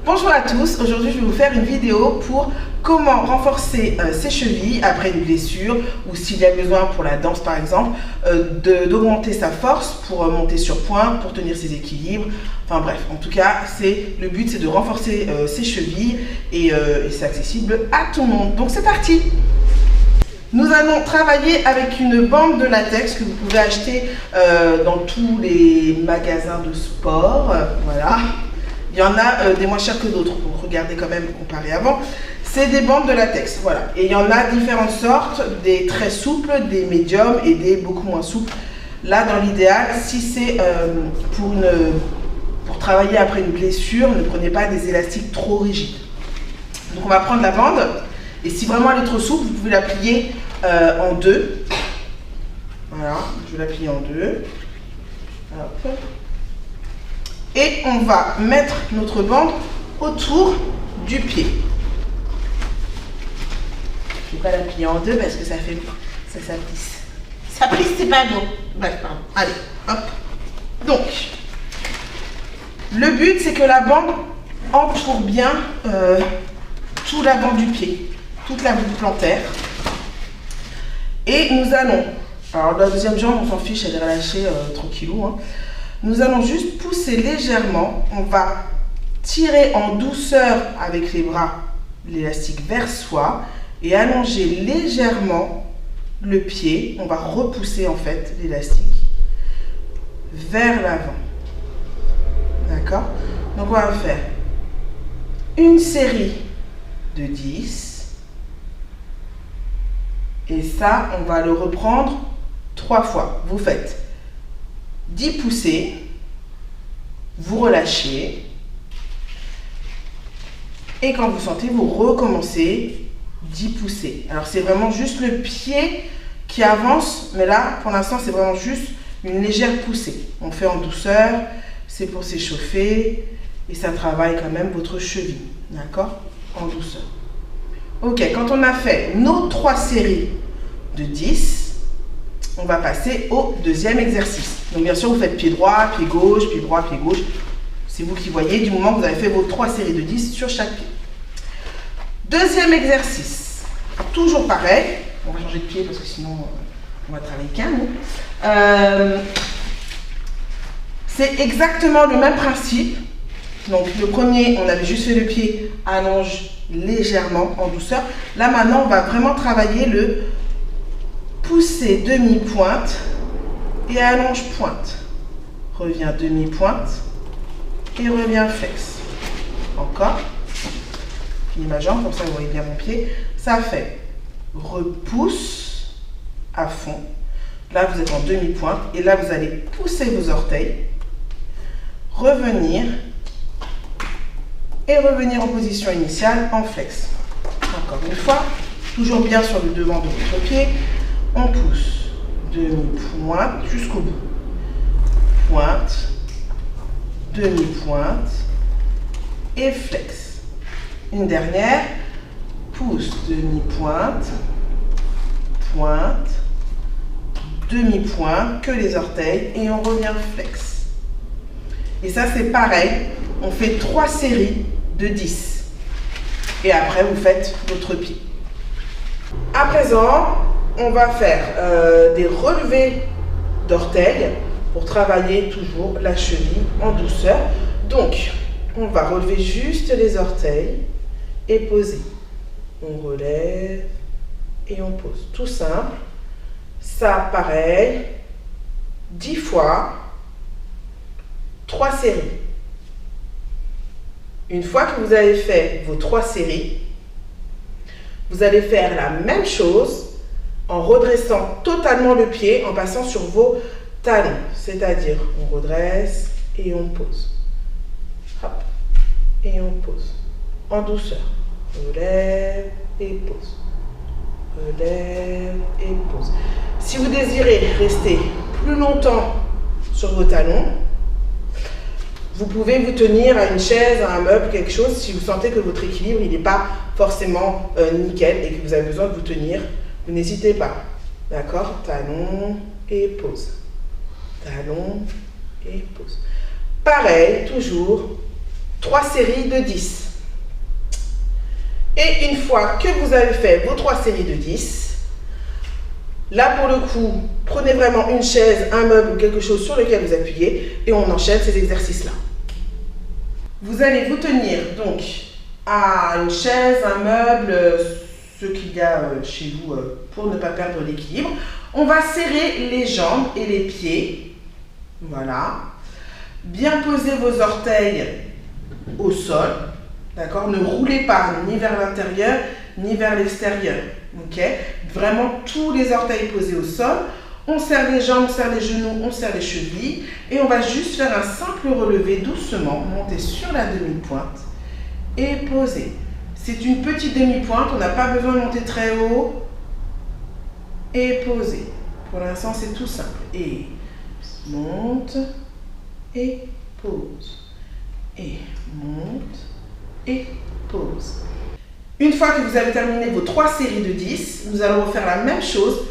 Bonjour à tous, aujourd'hui je vais vous faire une vidéo pour comment renforcer ses chevilles après une blessure ou s'il y a besoin pour la danse par exemple, d'augmenter sa force pour monter sur point, pour tenir ses équilibres. Enfin bref, en tout cas, le but c'est de renforcer ses chevilles et c'est accessible à tout le monde. Donc c'est parti! Nous allons travailler avec une bande de latex que vous pouvez acheter dans tous les magasins de sport. Voilà. Il y en a des moins chers que d'autres. Donc regardez quand même comparé avant. C'est des bandes de latex. Voilà. Et il y en a différentes sortes, des très souples, des médiums et des beaucoup moins souples. Là, dans l'idéal, si c'est pour travailler après une blessure, ne prenez pas des élastiques trop rigides. Donc on va prendre la bande. Et si vraiment elle est trop souple, vous pouvez la plier en deux. Voilà, je vais la plier en deux. Hop. Et on va mettre notre bande autour du pied. Je ne vais pas la plier en deux parce que ça plisse. Ça plisse, c'est pas bon. Bref, pardon. Allez, hop. Donc, le but c'est que la bande entoure bien tout l'avant du pied, toute la voûte plantaire. Et nous allons, alors la deuxième jambe on s'en fiche, elle est relâchée tranquillou, hein. Nous allons juste pousser légèrement, on va tirer en douceur avec les bras l'élastique vers soi et allonger légèrement le pied, on va repousser en fait l'élastique vers l'avant. D'accord? Donc on va faire une série de 10. Et ça, on va le reprendre 3 fois. Vous faites 10 poussées, vous relâchez, et quand vous sentez, vous recommencez 10 poussées. Alors c'est vraiment juste le pied qui avance, mais là, pour l'instant, c'est vraiment juste une légère poussée. On fait en douceur, c'est pour s'échauffer, et ça travaille quand même votre cheville, d'accord? En douceur. Ok, quand on a fait nos 3 séries de 10, on va passer au deuxième exercice. Donc bien sûr, vous faites pied droit, pied gauche, pied droit, pied gauche. C'est vous qui voyez du moment que vous avez fait vos 3 séries de 10 sur chaque pied. Deuxième exercice. Toujours pareil. On va changer de pied parce que sinon, on va travailler qu'un. C'est exactement le même principe. Donc le premier, on avait juste fait le pied, allonge légèrement en douceur. Là maintenant, on va vraiment travailler le pousser demi-pointe et allonge pointe. Reviens demi-pointe et reviens flex. Encore. Finis ma jambe, comme ça vous voyez bien mon pied. Ça fait repousse à fond. Là vous êtes en demi-pointe et là vous allez pousser vos orteils. Revenir. Et revenir en position initiale en flex. Encore une fois, toujours bien sur le devant de votre pied. On pousse demi-pointe jusqu'au bout. Pointe, demi-pointe et flex. Une dernière, pousse, demi-pointe, pointe, demi-pointe, que les orteils et on revient flex. Et ça c'est pareil, on fait 3 séries de 10. Et après, vous faites votre pied. À présent, on va faire des relevés d'orteils pour travailler toujours la cheville en douceur. Donc, on va relever juste les orteils et poser. On relève et on pose. Tout simple. Ça, pareil, 10 fois, 3 séries. Une fois que vous avez fait vos 3 séries, vous allez faire la même chose en redressant totalement le pied, en passant sur vos talons. C'est-à-dire, on redresse et on pose. Hop, et on pose. En douceur. Relève et pose. Relève et pose. Si vous désirez rester plus longtemps sur vos talons, vous pouvez vous tenir à une chaise, à un meuble, quelque chose, si vous sentez que votre équilibre n'est pas forcément nickel et que vous avez besoin de vous tenir. Vous n'hésitez pas. D'accord? Talon et pause. Talon et pause. Pareil, toujours 3 séries de 10. Et une fois que vous avez fait vos 3 séries de 10, là pour le coup, prenez vraiment une chaise, un meuble ou quelque chose sur lequel vous appuyez et on enchaîne ces exercices-là. Vous allez vous tenir donc à une chaise, un meuble, ce qu'il y a chez vous pour ne pas perdre l'équilibre. On va serrer les jambes et les pieds. Voilà. Bien poser vos orteils au sol. D'accord? Ne roulez pas ni vers l'intérieur ni vers l'extérieur. Ok? Vraiment tous les orteils posés au sol. On serre les jambes, on serre les genoux, on serre les chevilles. Et on va juste faire un simple relevé doucement. Monter sur la demi-pointe et poser. C'est une petite demi-pointe. On n'a pas besoin de monter très haut. Et poser. Pour l'instant, c'est tout simple. Et monte et pose. Et monte et pose. Une fois que vous avez terminé vos 3 séries de 10, nous allons refaire la même chose,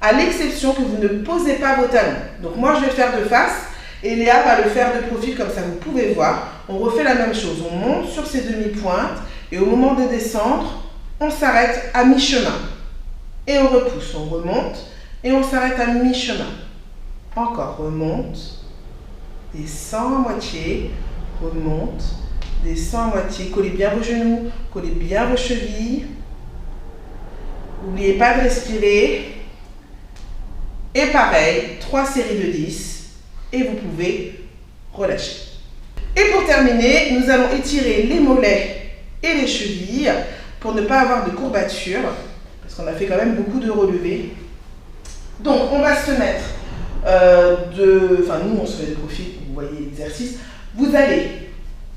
à l'exception que vous ne posez pas vos talons. Donc moi, je vais le faire de face et Léa va le faire de profil, comme ça vous pouvez voir. On refait la même chose. On monte sur ces demi-pointes et au moment de descendre, on s'arrête à mi-chemin. Et on repousse, on remonte et on s'arrête à mi-chemin. Encore, remonte, descend à moitié, remonte, descend à moitié. Collez bien vos genoux, collez bien vos chevilles. N'oubliez pas de respirer. Et pareil, 3 séries de 10 et vous pouvez relâcher. Et pour terminer, nous allons étirer les mollets et les chevilles pour ne pas avoir de courbatures. Parce qu'on a fait quand même beaucoup de relevés. Donc, on va se mettre nous, on se met de profil, vous voyez l'exercice. Vous allez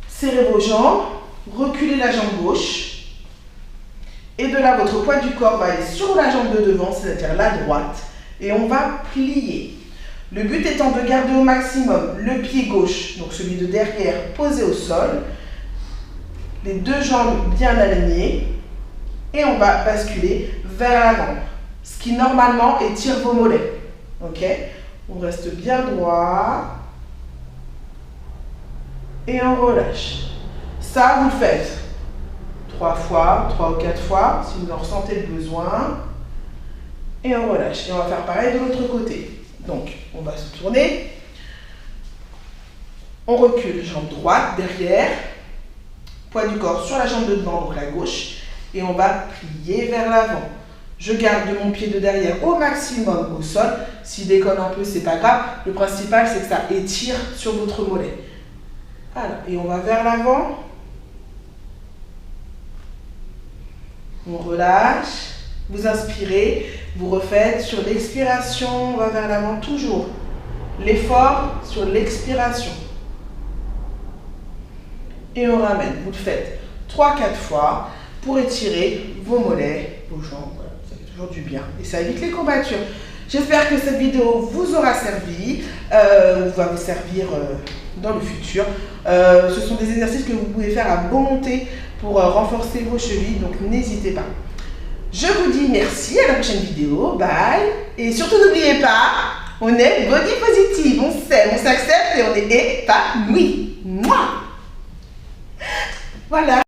serrer vos jambes, reculer la jambe gauche. Et de là, votre poids du corps va aller sur la jambe de devant, c'est-à-dire la droite. Et on va plier. Le but étant de garder au maximum le pied gauche, donc celui de derrière, posé au sol. Les 2 jambes bien alignées. Et on va basculer vers l'avant, ce qui normalement étire vos mollets. Ok? On reste bien droit et on relâche. Ça, vous le faites 3 fois, 3 ou 4 fois, si vous en ressentez le besoin. Et on relâche. Et on va faire pareil de l'autre côté. Donc, on va se tourner. On recule, jambe droite, derrière. Poids du corps sur la jambe de devant, donc la gauche. Et on va plier vers l'avant. Je garde mon pied de derrière au maximum au sol. S'il déconne un peu, c'est pas grave. Le principal, c'est que ça étire sur votre mollet. Voilà. Et on va vers l'avant. On relâche. Vous inspirez. Vous refaites sur l'expiration. On va vers l'avant toujours. L'effort sur l'expiration. Et on ramène. Vous le faites 3-4 fois pour étirer vos mollets, vos jambes. Voilà, ça fait toujours du bien et ça évite les courbatures. J'espère que cette vidéo vous aura servi ou va vous servir dans le futur. Ce sont des exercices que vous pouvez faire à volonté pour renforcer vos chevilles, donc n'hésitez pas. Je vous dis merci, à la prochaine vidéo, bye. Et surtout n'oubliez pas, on est body positive, on s'aime, on s'accepte et on est épanoui. Mouah. Voilà.